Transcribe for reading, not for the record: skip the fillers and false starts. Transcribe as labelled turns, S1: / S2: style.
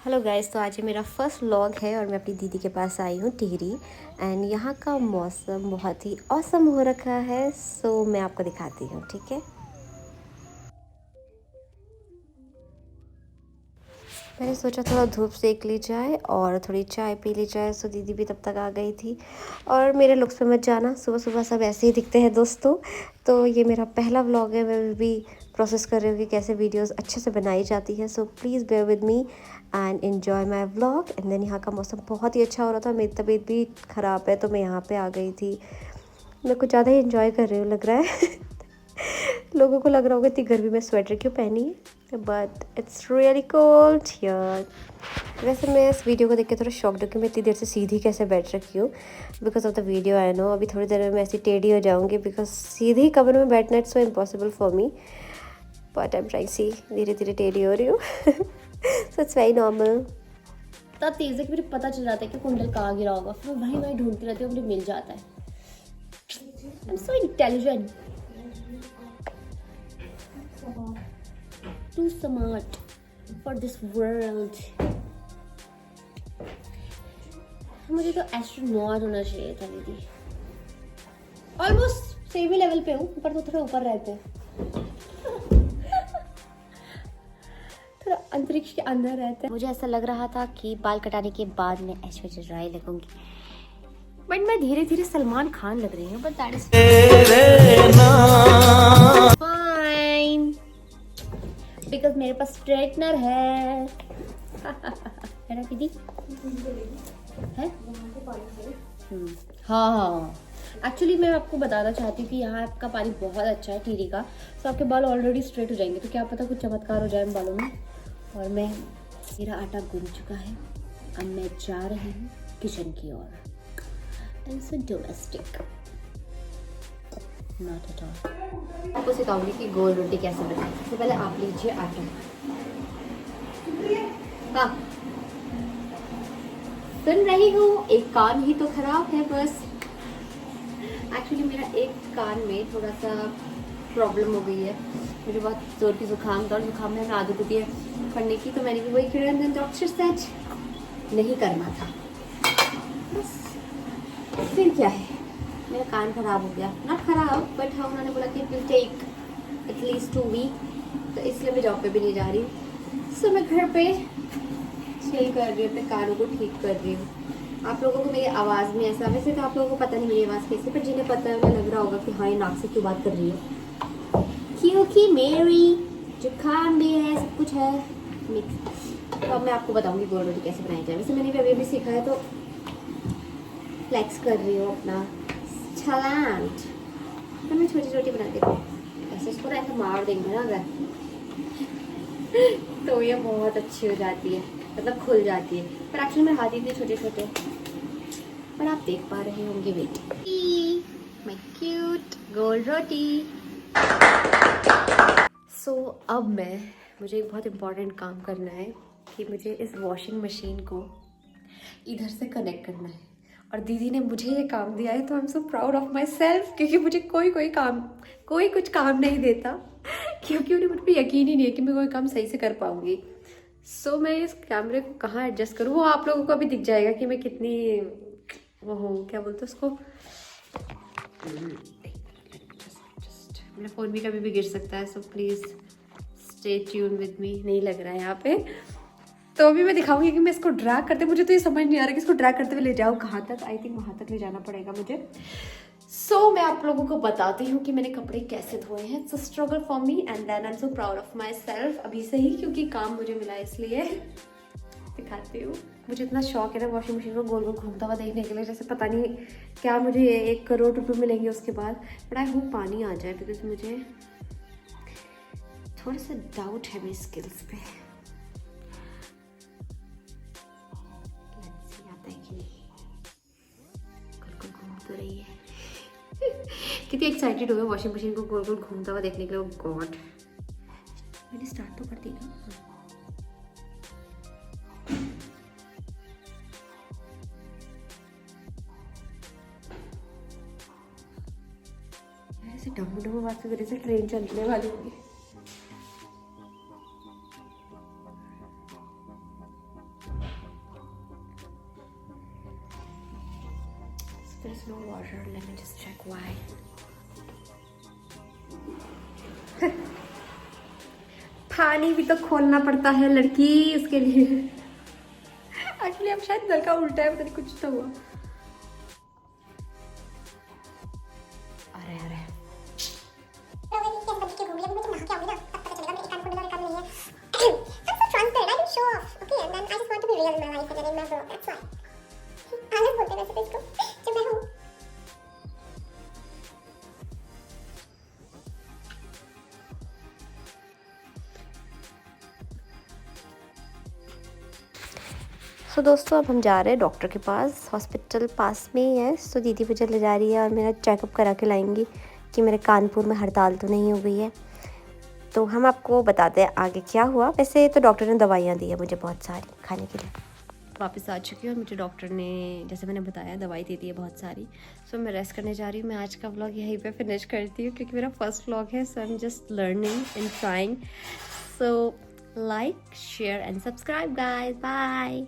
S1: Hello guys, तो आज ये मेरा फर्स्ट व्लॉग है और मैं अपनी दीदी के पास आई हूँ टिहरी। एंड यहाँ का मौसम बहुत ही औसम हो रखा है। सो मैं आपको दिखाती हूँ, ठीक है। मैंने सोचा थोड़ा धूप सेक ली जाए और थोड़ी चाय पी ली जाए। सो दीदी भी तब तक आ गई थी। और मेरे लुक्स पे मत जाना, सुबह सुबह सब ऐसे ही दिखते हैं दोस्तों। तो ये मेरा पहला व्लॉग है। मैं भी प्रोसेस कर रही हूँ कि कैसे वीडियोस अच्छे से बनाई जाती है। So please bear with me and enjoy my vlog. And then यहाँ का मौसम बहुत ही अच्छा हो रहा था। मेरी तबीयत भी ख़राब है तो मैं यहाँ पे आ गई थी। मैं कुछ ज़्यादा ही इन्जॉय कर रही हूँ लग रहा है। लोगों को लग रहा होगा इतनी गर्मी में स्वेटर क्यों पहनी है, but it's really cold here. वैसे मैं इस वीडियो को देख के थोड़ा शॉक्ड हूँ कि मैं इतनी देर से सीधी कैसे बैठ रखी हूँ। Because of the video I know अभी थोड़ी देर में मैं ऐसी टेढ़ी हो जाऊँगी बिकॉज सीधी कमरे में बैठना it's so impossible for me. But I am trying, see धीरे धीरे टेढ़ी हो रही हूँ। So it's very normal.
S2: इतना तेज है कि मुझे पता चल जाता है कि कुंडल कहाँ गिरा होगा, फिर मैं वही ढूंढती रहती हूँ, मुझे मिल जाता है। I am so intelligent, too smart for this world. मुझे तो एस्ट्रोनॉट होना चाहिए था दीदी। ऑलमोस्ट सेम ही लेवल पे हूँ, ऊपर तो थोड़ा ऊपर रहते हैं, थोड़ा अंतरिक्ष के अंदर रहते हैं।
S1: मुझे ऐसा लग रहा था कि बाल कटाने के बाद मैं ऐश्वर्या राय लगूंगी, बट मैं धीरे धीरे सलमान खान लग रही हूँ। But that is fine
S2: because मेरे पास स्ट्रेटनर है। है ना दीदी? है? हाँ हाँ, एक्चुअली मैं आपको बताना चाहती हूँ कि यहाँ आपका पानी बहुत अच्छा है टिहरी का। तो आपके बाल ऑलरेडी स्ट्रेट हो जाएंगे, तो क्या पता कुछ चमत्कार हो जाए इन बालों में। और मेरा आटा गूंद चुका है, अब मैं जा रही हूँ किचन की ओर। And so domestic, not at all.
S1: आपको सिखाऊंगी कि गोल रोटी कैसे बनाए। सबसे पहले आप लीजिए आटा। हाँ, सुन रही हूँ, एक कान ही तो खराब है बस। एक्चुअली मेरा एक कान में थोड़ा सा प्रॉब्लम हो गई है। मुझे बहुत जोर की जुकाम था और जुकाम में हमें आदत होती है पढ़ने की, तो मैंने भी वही किया। एंड डॉक्टर सेड नहीं करना था बस। फिर क्या है, मेरा कान खराब हो गया। नॉट खराब, बट हाँ उन्होंने बोला कि it will take at least 2 week, तो इसलिए मैं जॉब पे भी नहीं जा रही। सो मैं घर पे चिल कर रही हूँ, अपने कानों को ठीक कर रही हूँ। आप लोगों को मेरी आवाज़ में ऐसा, वैसे तो आप लोगों को पता नहीं मेरी आवाज़ कैसे, पर जिन्हें पता है उन्हें लग रहा होगा कि हाँ ये नाक से क्यों बात कर रही है, क्योंकि मेरी जुकाम भी है, सब कुछ है मिक्स। तो अब मैं आपको बताऊंगी गोल रोटी कैसे बनाई जाए। वैसे मैंने भी अभी सीखा है तो फ्लेक्स कर रही हूँ अपना टैलेंट। तो मैं छोटी छोटी बना देती हूँ, ऐसे इसको ना ऐसे मार देंगे ना अगर तो ये बहुत अच्छी हो जाती है, मतलब खुल जाती है। पर एक्चुअली मैं हाथी थी छोटे छोटे, पर आप देख पा रहे होंगे। वेट, माय क्यूट गोल रोटी। सो अब मुझे एक बहुत इम्पोर्टेंट काम करना है कि मुझे इस वॉशिंग मशीन को इधर से कनेक्ट करना है। और दीदी ने मुझे ये काम दिया है, तो आई am so proud of my self, क्योंकि मुझे कोई कुछ काम नहीं देता, क्योंकि उन्हें मुझ पर यकीन ही नहीं है कि मैं कोई काम सही से कर पाऊंगी। सो मैं इस कैमरे को कहाँ एडजस्ट करूँ, वो आप लोगों को अभी दिख जाएगा कि मैं कितनी वो हूँ, क्या बोलते हैं उसको। मेरा फ़ोन भी कभी भी गिर सकता है, so please stay tune with me. नहीं लग रहा है यहाँ पे, तो अभी मैं दिखाऊंगी कि मैं इसको ड्रैग करते, मुझे तो ये समझ नहीं आ रहा कि इसको ड्रैग करते हुए ले जाऊँ कहाँ तक। आई थिंक वहाँ तक ले जाना पड़ेगा मुझे। सो मैं आप लोगों को बताती हूँ कि मैंने कपड़े कैसे धोए हैं। It's a struggle for me and then I am so proud of my self अभी से ही, क्योंकि काम मुझे मिला इसलिए। दिखाती हूँ। मुझे इतना शौक है ना वॉशिंग मशीन को गोल गोल घूमता हुआ देखने के लिए, जैसे पता नहीं क्या मुझे 1 करोड़ रुपए मिलेंगे उसके बाद। बट आई होप पानी आ जाए, बिकॉज मुझे थोड़ा सा डाउट है मेरी स्किल्स पे। तो रही है कितनी एक्साइटेड हो गई वॉशिंग मशीन को गोल गोल घूमता हुआ देखने के लिए। गॉड, मैंने स्टार्ट तो कर दी ना। ऐसे डम्बू डम्बू बात की वजह से ट्रेन चलने वाली होगी। पानी भी तो खोलना पड़ता है लड़की उसके लिए। एक्चुअली अब शायद नल का उल्टा है, पता नहीं कुछ तो हुआ। अरे अरे
S2: सो दोस्तों अब हम जा रहे हैं डॉक्टर के पास, हॉस्पिटल पास में ही है। सो दीदी मुझे ले जा रही है और मेरा चेकअप करा के लाएंगी कि मेरे कानपुर में हड़ताल तो नहीं हो गई है। तो हम आपको बताते हैं आगे क्या हुआ। वैसे तो डॉक्टर ने दवाइयाँ दी है मुझे बहुत सारी खाने के लिए। वापस आ चुकी हूँ और मुझे डॉक्टर ने जैसे मैंने बताया दवाई दे दी है बहुत सारी। सो मैं रेस्ट करने जा रही हूँ। मैं आज का व्लॉग यहीं पे फिनिश करती हूँ क्योंकि मेरा फर्स्ट व्लॉग है। So I am just learning and trying. So like share and subscribe guys, bye.